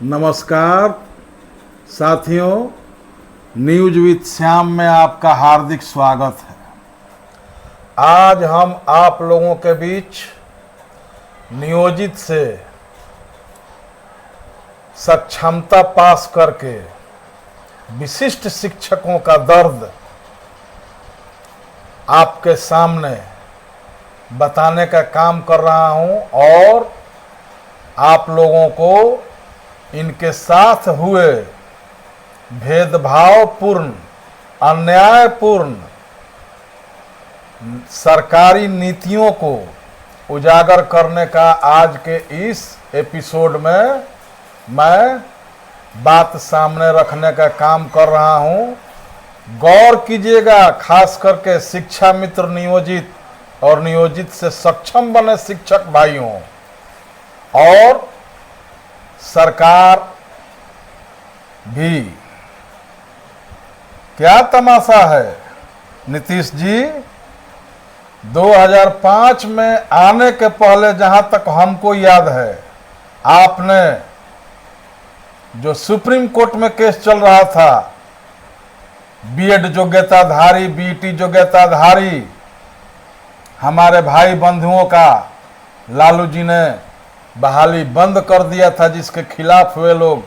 नमस्कार साथियों, news with Shyam में आपका हार्दिक स्वागत है। आज हम आप लोगों के बीच नियोजित से सक्षमता पास करके विशिष्ट शिक्षकों का दर्द आपके सामने बताने का काम कर रहा हूं और आप लोगों को इनके साथ हुए भेदभावपूर्ण, अन्यायपूर्ण सरकारी नीतियों को उजागर करने का आज के इस एपिसोड में मैं बात सामने रखने का काम कर रहा हूं। गौर कीजिएगा, खास करके शिक्षा मित्र नियोजित और नियोजित से सक्षम बने शिक्षक भाइयों और सरकार भी। क्या तमाशा है नीतीश जी, 2005 में आने के पहले जहां तक हमको याद है, आपने जो सुप्रीम कोर्ट में केस चल रहा था, बीएड योग्यताधारी, बीईटी योग्यताधारी हमारे भाई बंधुओं का लालू जी ने बहाली बंद कर दिया था, जिसके खिलाफ वे लोग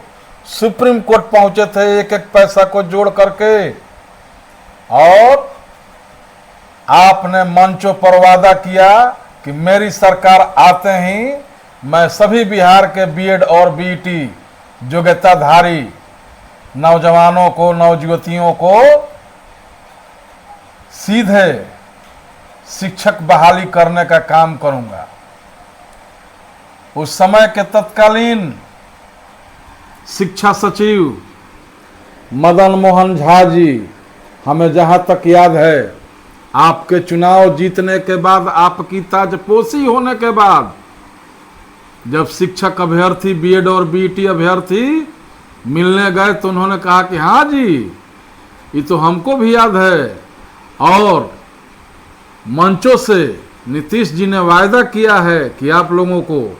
सुप्रीम कोर्ट पहुंचे थे एक एक पैसा को जोड़ करके। और आपने मंचों पर वादा किया कि मेरी सरकार आते ही मैं सभी बिहार के बीएड और बीईटी योग्यताधारी नौजवानों को, नवयुवतियों को सीधे शिक्षक बहाली करने का काम करूंगा। उस समय के तत्कालीन शिक्षा सचिव मदन मोहन झा जी, हमें जहां तक याद है, आपके चुनाव जीतने के बाद, आपकी ताजपोशी होने के बाद, जब शिक्षक अभ्यर्थी, बीएड और बीईटी अभ्यर्थी मिलने गए तो उन्होंने कहा कि हाँ जी, ये तो हमको भी याद है। और मंचों से नीतीश जी ने वायदा किया है कि आप लोगों को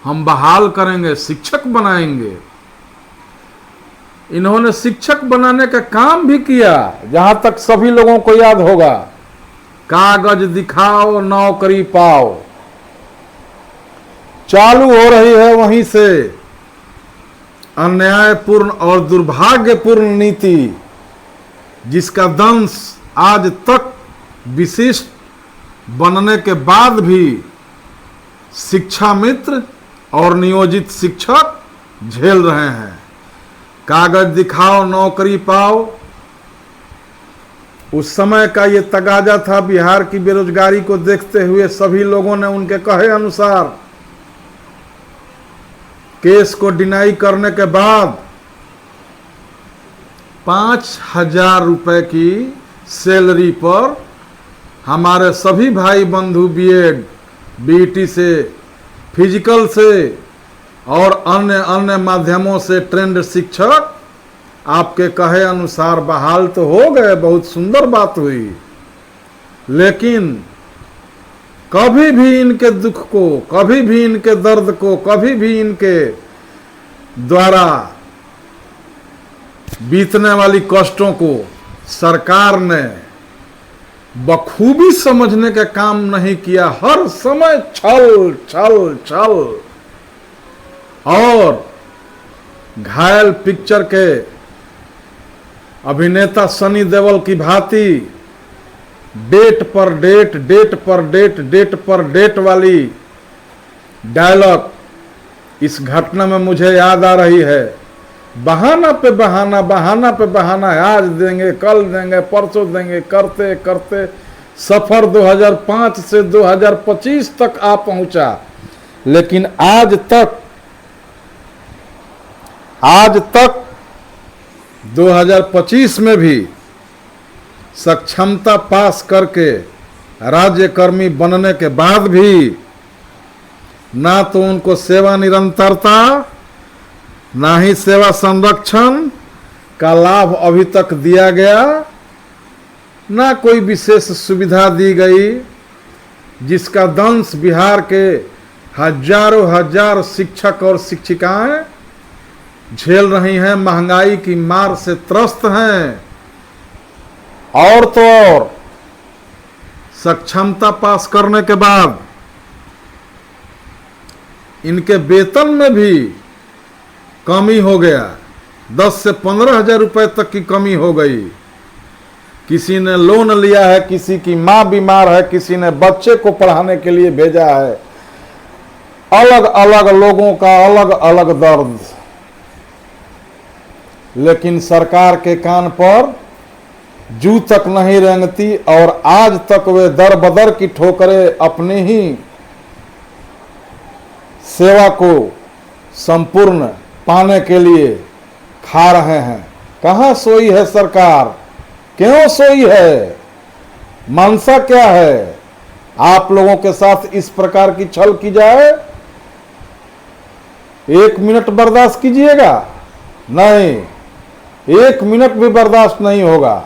हम बहाल करेंगे, शिक्षक बनाएंगे। इन्होंने शिक्षक बनाने का काम भी किया, जहां तक सभी लोगों को याद होगा। कागज दिखाओ, नौकरी पाओ चालू हो रही है वहीं से अन्यायपूर्ण और दुर्भाग्यपूर्ण नीति, जिसका दंश आज तक विशिष्ट बनने के बाद भी शिक्षा मित्र और नियोजित शिक्षक झेल रहे हैं। कागज दिखाओ, नौकरी पाओ, उस समय का ये तगाजा था। बिहार की बेरोजगारी को देखते हुए सभी लोगों ने उनके कहे अनुसार केस को डिनाई करने के बाद 5,000 रुपए की सैलरी पर हमारे सभी भाई बंधु बीएड, बीईटी से, फिजिकल से और अन्य माध्यमों से ट्रेंड शिक्षक आपके कहे अनुसार बहाल तो हो गए, बहुत सुंदर बात हुई। लेकिन कभी भी इनके दुख को, कभी भी इनके दर्द को, कभी भी इनके द्वारा बीतने वाली कष्टों को सरकार ने बखूबी समझने का काम नहीं किया। हर समय छल छल छल। और घायल पिक्चर के अभिनेता सनी देओल की भांति डेट पर डेट, डेट पर डेट, डेट पर डेट वाली डायलॉग इस घटना में मुझे याद आ रही है। बहाना पे बहाना, बहाना पे बहाना, आज देंगे, कल देंगे, परसों देंगे, करते करते सफर 2005 से 2025 तक आ पहुंचा। लेकिन आज तक 2025 में भी सक्षमता पास करके राज्यकर्मी बनने के बाद भी ना तो उनको सेवा निरंतरता, ना ही सेवा संरक्षण का लाभ अभी तक दिया गया, ना कोई विशेष सुविधा दी गई, जिसका दंश बिहार के हजारों हजार शिक्षक और शिक्षिकाएं झेल रही हैं, महंगाई की मार से त्रस्त हैं। और तो और सक्षमता पास करने के बाद इनके वेतन में भी कमी हो गया, 10 से 15 हजार रुपए तक की कमी हो गई। किसी ने लोन लिया है, किसी की मां बीमार है, किसी ने बच्चे को पढ़ाने के लिए भेजा है। अलग अलग लोगों का अलग अलग दर्द, लेकिन सरकार के कान पर जू तक नहीं रेंगती और आज तक वे दर बदर की ठोकरें अपनी ही सेवा को संपूर्ण पाने के लिए खा रहे हैं। कहां सोई है सरकार? क्यों सोई है? मनसा क्या है? आप लोगों के साथ इस प्रकार की छल की जाए, 1 मिनट बर्दाश्त कीजिएगा? नहीं, 1 मिनट भी बर्दाश्त नहीं होगा।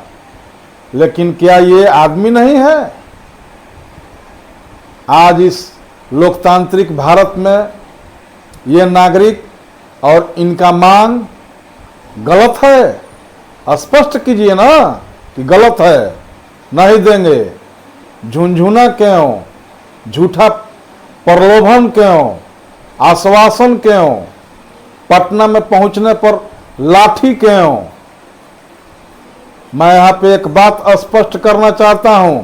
लेकिन क्या ये आदमी नहीं है? आज इस लोकतांत्रिक भारत में ये नागरिक और इनका मांग गलत है। स्पष्ट कीजिए ना कि गलत है, नहीं देंगे। झुंझुना क्यों? झूठा प्रलोभन क्यों? आश्वासन क्यों? पटना में पहुंचने पर लाठी क्यों? मैं यहां पे एक बात स्पष्ट करना चाहता हूं।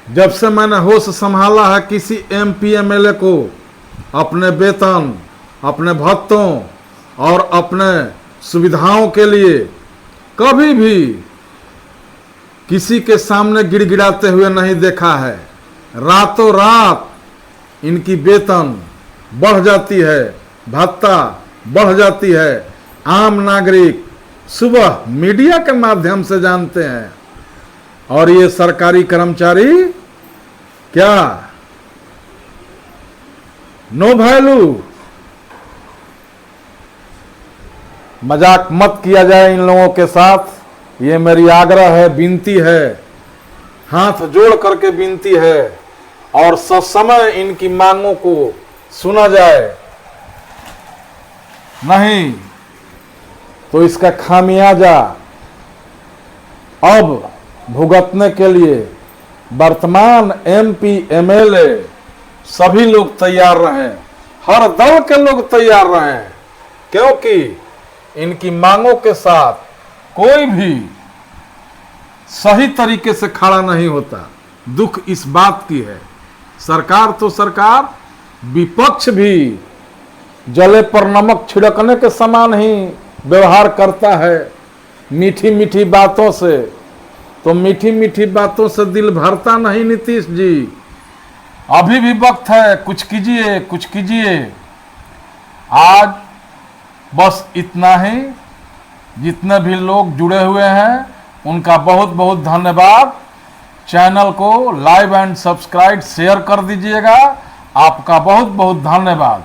जब से मैंने होश संभाला है, किसी एमपी एमएलए को अपने वेतन, अपने भत्तों और अपने सुविधाओं के लिए कभी भी किसी के सामने गिड़गिड़ाते हुए नहीं देखा है। रातों रात इनकी वेतन बढ़ जाती है, भत्ता बढ़ जाती है। आम नागरिक सुबह मीडिया के माध्यम से जानते हैं, और ये सरकारी कर्मचारी क्या नो वैल्यू? मजाक मत किया जाए इन लोगों के साथ, ये मेरी आग्रह है, विनती है, हाथ जोड़ करके विनती है। और ससमय इनकी मांगों को सुना जाए, नहीं तो इसका खामियाजा अब भुगतने के लिए वर्तमान एमपी एमएलए सभी लोग तैयार रहें, हर दल के लोग तैयार रहें, क्योंकि इनकी मांगों के साथ कोई भी सही तरीके से खड़ा नहीं होता। दुख इस बात की है, सरकार तो सरकार, विपक्ष भी जले पर नमक छिड़कने के समान ही व्यवहार करता है। मीठी मीठी बातों से, तो मीठी मीठी बातों से दिल भरता नहीं नीतीश जी। अभी भी वक्त है, कुछ कीजिए, कुछ कीजिए। आज बस इतना ही। जितने भी लोग जुड़े हुए हैं उनका बहुत बहुत धन्यवाद। चैनल को लाइव एंड सब्सक्राइब शेयर कर दीजिएगा। आपका बहुत बहुत धन्यवाद।